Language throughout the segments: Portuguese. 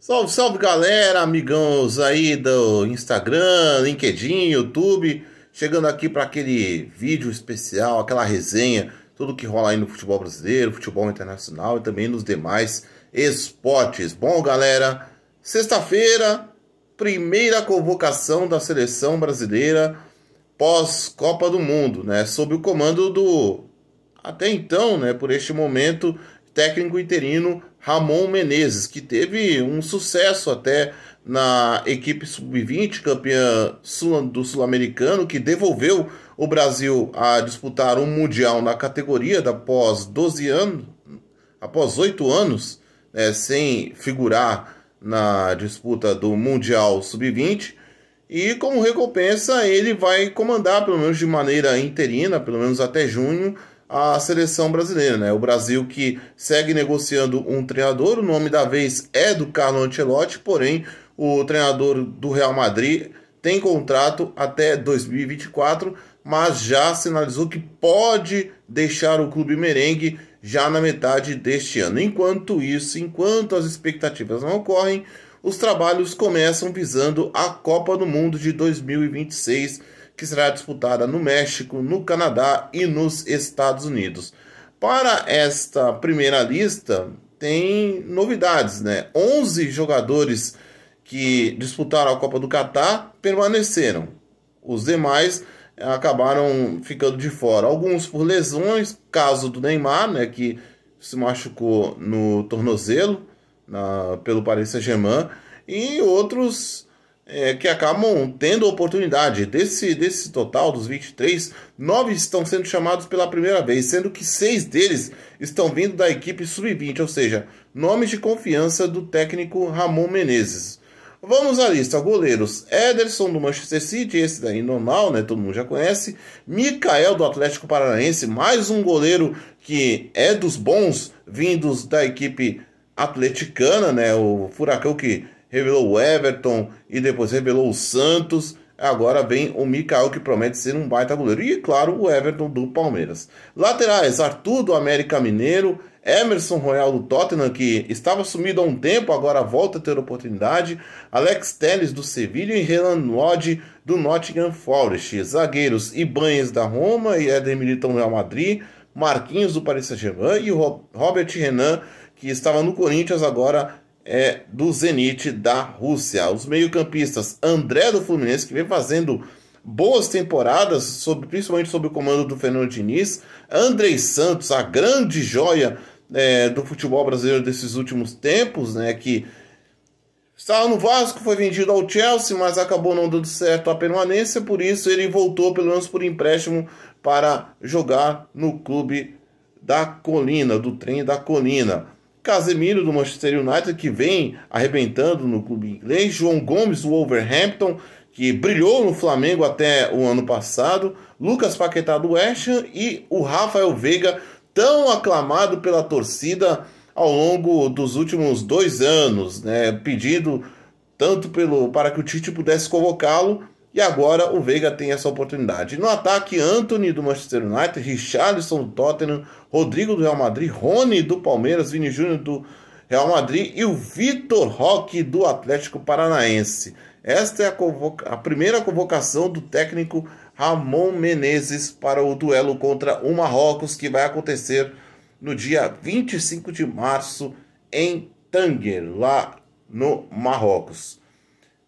Salve, salve galera, amigãos aí do Instagram, LinkedIn, YouTube, chegando aqui para aquele vídeo especial, aquela resenha, tudo que rola aí no futebol brasileiro, futebol internacional e também nos demais esportes. Bom galera, sexta-feira, primeira convocação da seleção brasileira pós-Copa do Mundo, né, sob o comando do, até então, né, por este momento, técnico interino Ramon Menezes, que teve um sucesso até na equipe sub-20, campeã do Sul-Americano, que devolveu o Brasil a disputar um Mundial na categoria após 12 anos, após 8 anos, né, sem figurar na disputa do Mundial sub-20. E como recompensa ele vai comandar, pelo menos de maneira interina, pelo menos até junho, a seleção brasileira, né? O Brasil que segue negociando um treinador, o nome da vez é do Carlo Ancelotti, porém o treinador do Real Madrid tem contrato até 2024, mas já sinalizou que pode deixar o clube merengue já na metade deste ano. Enquanto isso, enquanto as expectativas não ocorrem, os trabalhos começam visando a Copa do Mundo de 2026, que será disputada no México, no Canadá e nos Estados Unidos. Para esta primeira lista, tem novidades, né? 11 jogadores que disputaram a Copa do Catar permaneceram. Os demais acabaram ficando de fora. Alguns por lesões, caso do Neymar, né, que se machucou no tornozelo pelo Paris Saint-Germain, e outros que acabam tendo a oportunidade. Desse total, dos 23, 9 estão sendo chamados pela primeira vez, sendo que 6 deles estão vindo da equipe sub-20, ou seja, nomes de confiança do técnico Ramon Menezes. Vamos à lista. Goleiros: Ederson do Manchester City, esse daí normal, né? Todo mundo já conhece. Mikael do Atlético Paranaense, mais um goleiro que é dos bons, vindos da equipe atleticana, né? O Furacão que revelou o Everton e depois revelou o Santos. Agora vem o Mikael, que promete ser um baita goleiro. E, claro, o Everton do Palmeiras. Laterais: Arthur do América Mineiro, Emerson Royal do Tottenham, que estava sumido há um tempo, agora volta a ter oportunidade, Alex Telles do Sevilha e Renan Lodge do Nottingham Forest. Zagueiros: Ibañez da Roma e Éder Militão do Real Madrid, Marquinhos do Paris Saint-Germain e o Robert Renan, que estava no Corinthians, agora é do Zenit da Rússia. Os meio-campistas: André do Fluminense, que vem fazendo boas temporadas, principalmente sob o comando do Fernando Diniz. Andrei Santos, a grande joia do futebol brasileiro desses últimos tempos, né, que estava no Vasco, foi vendido ao Chelsea, mas acabou não dando certo a permanência, por isso ele voltou, pelo menos por empréstimo, para jogar no clube da Colina, do Trem da Colina. Casemiro do Manchester United, que vem arrebentando no clube inglês. João Gomes do Wolverhampton, que brilhou no Flamengo até o ano passado. Lucas Paquetá do West Ham e o Rafael Veiga, tão aclamado pela torcida ao longo dos últimos 2 anos, né, pedido tanto para que o Tite pudesse convocá-lo, e agora o Veiga tem essa oportunidade. No ataque: Antony do Manchester United, Richarlison do Tottenham, Rodrigo do Real Madrid, Rony do Palmeiras, Vini Júnior do Real Madrid e o Vitor Roque do Atlético Paranaense. Esta é a primeira convocação do técnico Ramon Menezes para o duelo contra o Marrocos, que vai acontecer no dia 25 de março em Tanger, lá no Marrocos.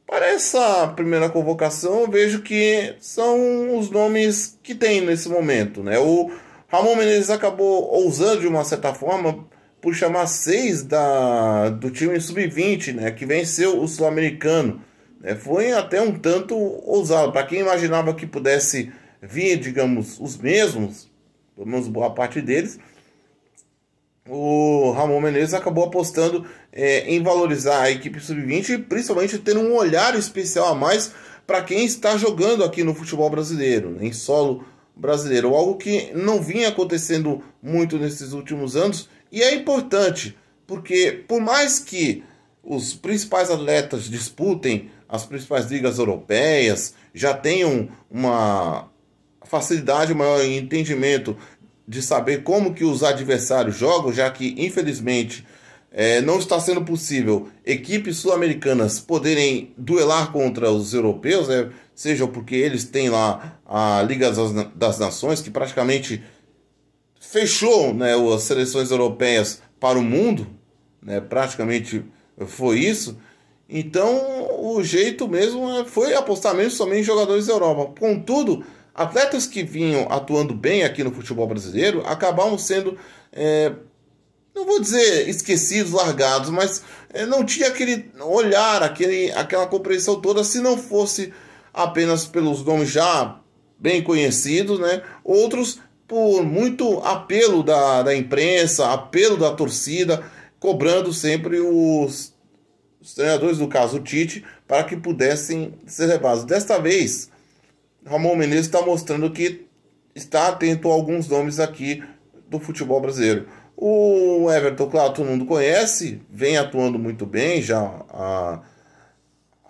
Para essa primeira convocação, eu vejo que são os nomes que tem nesse momento, né? O Ramon Menezes acabou ousando de uma certa forma por chamar 6 do time sub-20, né, que venceu o Sul-Americano. Foi até um tanto ousado. Para quem imaginava que pudesse vir, digamos, os mesmos, pelo menos boa parte deles, o Ramon Menezes acabou apostando em valorizar a equipe sub-20 e principalmente ter um olhar especial a mais para quem está jogando aqui no futebol brasileiro, em solo brasileiro, algo que não vinha acontecendo muito nesses últimos anos. E é importante, porque por mais que os principais atletas disputem as principais ligas europeias, já tenham uma facilidade, um maior entendimento de saber como que os adversários jogam, já que infelizmente não está sendo possível equipes sul-americanas poderem duelar contra os europeus, né? Seja porque eles têm lá a Liga das Nações, que praticamente fechou, né, as seleções europeias para o mundo, né? Praticamente foi isso. Então, o jeito mesmo foi apostar mesmo somente em jogadores da Europa. Contudo, atletas que vinham atuando bem aqui no futebol brasileiro acabavam sendo, não vou dizer esquecidos, largados, mas não tinha aquele olhar, aquela compreensão toda, se não fosse apenas pelos nomes já bem conhecidos, né? Outros por muito apelo da imprensa, apelo da torcida, cobrando sempre os treinadores, no caso o Tite, para que pudessem ser levados. Desta vez, Ramon Menezes está mostrando que está atento a alguns nomes aqui do futebol brasileiro. O Everton, claro, todo mundo conhece, vem atuando muito bem já há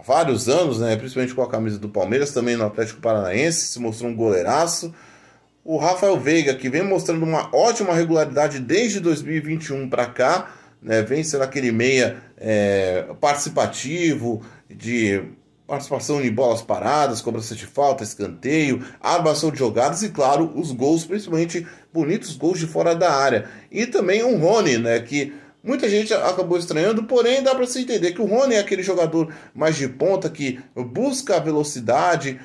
vários anos, né? Principalmente com a camisa do Palmeiras, também no Atlético Paranaense, se mostrou um goleiraço. O Rafael Veiga, que vem mostrando uma ótima regularidade desde 2021 para cá, né? Vem sendo aquele meia participativo, de participação em bolas paradas, cobrança de falta, escanteio, armação de jogadas e, claro, os gols, principalmente bonitos gols de fora da área. E também o Rony, né, que muita gente acabou estranhando, porém dá para se entender que o Rony é aquele jogador mais de ponta que busca a velocidade,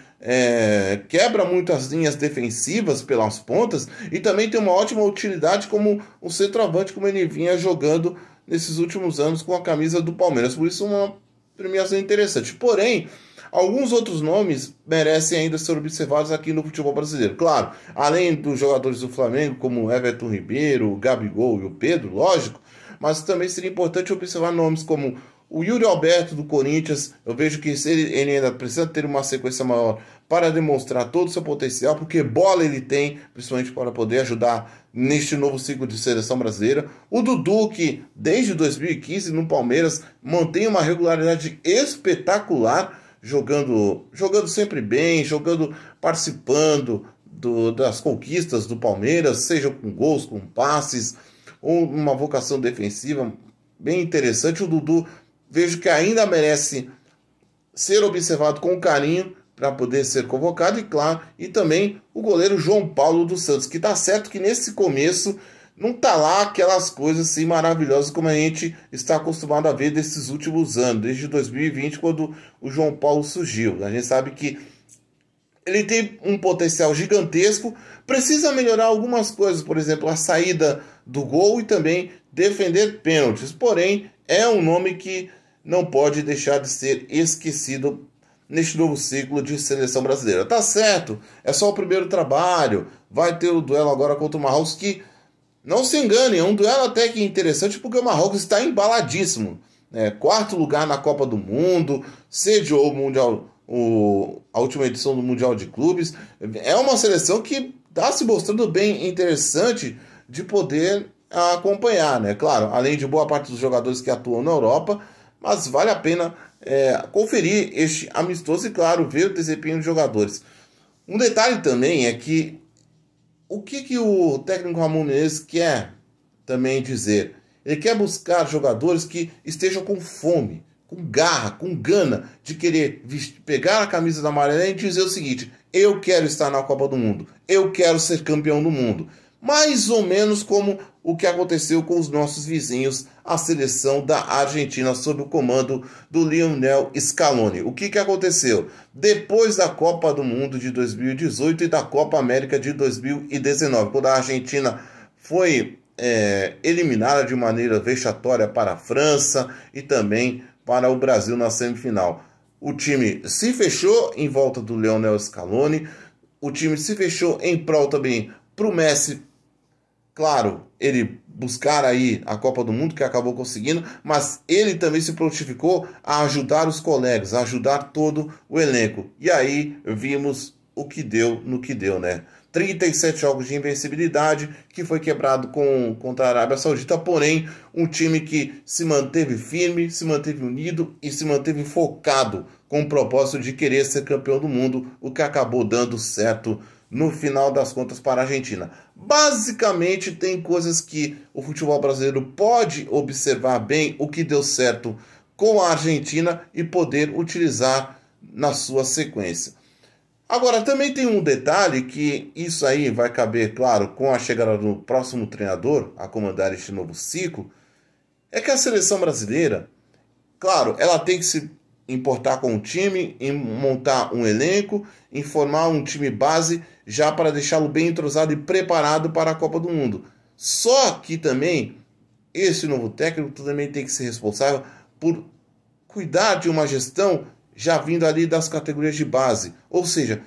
quebra muito as linhas defensivas pelas pontas e também tem uma ótima utilidade como um centroavante, como ele vinha jogando nesses últimos anos com a camisa do Palmeiras. Por isso, uma premiação interessante. Porém, alguns outros nomes merecem ainda ser observados aqui no futebol brasileiro. Claro, além dos jogadores do Flamengo, como Everton Ribeiro, o Gabigol e o Pedro, lógico, mas também seria importante observar nomes como o Yuri Alberto do Corinthians. Eu vejo que ele ainda precisa ter uma sequência maior para demonstrar todo o seu potencial, porque bola ele tem, principalmente para poder ajudar neste novo ciclo de seleção brasileira. O Dudu, que desde 2015 no Palmeiras mantém uma regularidade espetacular, jogando sempre bem, participando das conquistas do Palmeiras, seja com gols, com passes, ou uma vocação defensiva bem interessante. O Dudu, vejo que ainda merece ser observado com carinho para poder ser convocado, e claro, e também o goleiro João Paulo dos Santos, que tá certo que nesse começo não tá lá aquelas coisas assim maravilhosas como a gente está acostumado a ver desses últimos anos, desde 2020, quando o João Paulo surgiu. A gente sabe que ele tem um potencial gigantesco, precisa melhorar algumas coisas, por exemplo, a saída do gol e também defender pênaltis. Porém, é um nome que não pode deixar de ser esquecido neste novo ciclo de seleção brasileira. Tá certo, é só o primeiro trabalho, vai ter o duelo agora contra o Marrocos, que, não se engane, é um duelo até que interessante, porque o Marrocos está embaladíssimo, né? 4º lugar na Copa do Mundo, sediou o Mundial, a última edição do Mundial de Clubes. É uma seleção que está se mostrando bem interessante de poder acompanhar, né? Claro, além de boa parte dos jogadores que atuam na Europa, mas vale a pena conferir este amistoso e, claro, ver o desempenho dos jogadores. Um detalhe também é que o que o técnico Ramon Menezes quer também dizer? Ele quer buscar jogadores que estejam com fome, com garra, com gana de querer pegar a camisa da amarela e dizer o seguinte: eu quero estar na Copa do Mundo, eu quero ser campeão do mundo. Mais ou menos como o que aconteceu com os nossos vizinhos, a seleção da Argentina, sob o comando do Lionel Scaloni. O que aconteceu? Depois da Copa do Mundo de 2018 e da Copa América de 2019, quando a Argentina foi eliminada de maneira vexatória para a França e também para o Brasil na semifinal. O time se fechou em volta do Lionel Scaloni, o time se fechou em prol também para o Messi, claro, ele buscar aí a Copa do Mundo, que acabou conseguindo, mas ele também se prontificou a ajudar os colegas, a ajudar todo o elenco. E aí vimos o que deu no que deu, né? 37 jogos de invencibilidade, que foi quebrado contra a Arábia Saudita, porém, um time que se manteve firme, se manteve unido e se manteve focado com o propósito de querer ser campeão do mundo, o que acabou dando certo no final das contas para a Argentina. Basicamente tem coisas que o futebol brasileiro pode observar bem o que deu certo com a Argentina e poder utilizar na sua sequência. Agora, também tem um detalhe que isso aí vai caber, claro, com a chegada do próximo treinador a comandar este novo ciclo, é que a seleção brasileira, claro, ela tem que se importar com o time, em montar um elenco, em formar um time base já para deixá-lo bem entrosado e preparado para a Copa do Mundo. Só que também esse novo técnico também tem que ser responsável por cuidar de uma gestão já vindo ali das categorias de base, ou seja,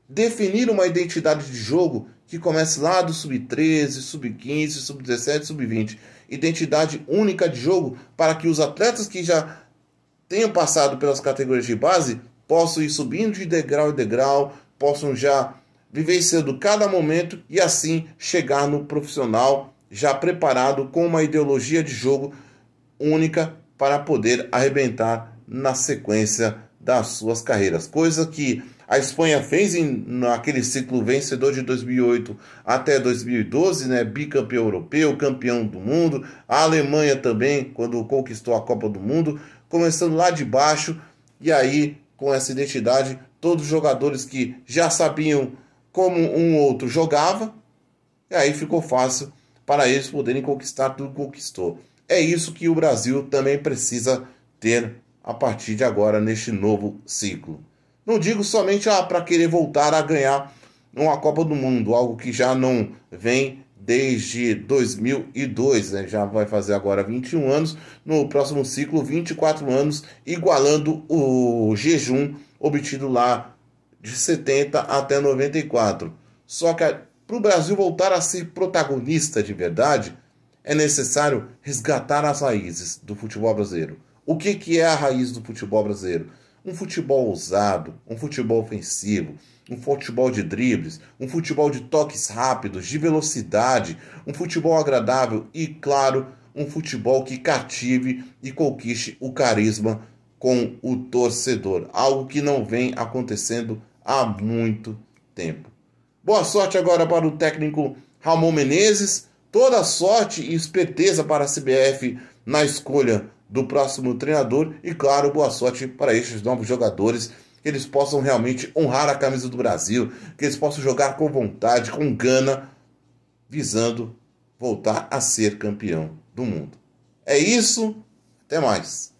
definir uma identidade de jogo que comece lá do sub-13, sub-15, sub-17, sub-20, identidade única de jogo para que os atletas que já tenham passado pelas categorias de base possam ir subindo de degrau em degrau, possam já vivenciando cada momento e assim chegar no profissional já preparado com uma ideologia de jogo única para poder arrebentar na sequência das suas carreiras. Coisa que a Espanha fez naquele ciclo vencedor de 2008 até 2012, né? Bicampeão europeu, campeão do mundo. A Alemanha também, quando conquistou a Copa do Mundo, começando lá de baixo. E aí, com essa identidade, todos os jogadores que já sabiam como um outro jogava, e aí ficou fácil para eles poderem conquistar tudo que conquistou. É isso que o Brasil também precisa ter a partir de agora neste novo ciclo. Não digo somente para querer voltar a ganhar uma Copa do Mundo, algo que já não vem desde 2002, né? Já vai fazer agora 21 anos, no próximo ciclo 24 anos, igualando o jejum obtido lá de 70 até 94. Só que para o Brasil voltar a ser protagonista de verdade, é necessário resgatar as raízes do futebol brasileiro. O que é a raiz do futebol brasileiro? Um futebol ousado, um futebol ofensivo, um futebol de dribles, um futebol de toques rápidos, de velocidade, um futebol agradável e, claro, um futebol que cative e conquiste o carisma com o torcedor. Algo que não vem acontecendo há muito tempo. Boa sorte agora para o técnico Ramon Menezes. Toda a sorte e esperteza para a CBF na escolha do próximo treinador e, claro, boa sorte para estes novos jogadores, que eles possam realmente honrar a camisa do Brasil, que eles possam jogar com vontade, com gana, visando voltar a ser campeão do mundo. É isso, até mais.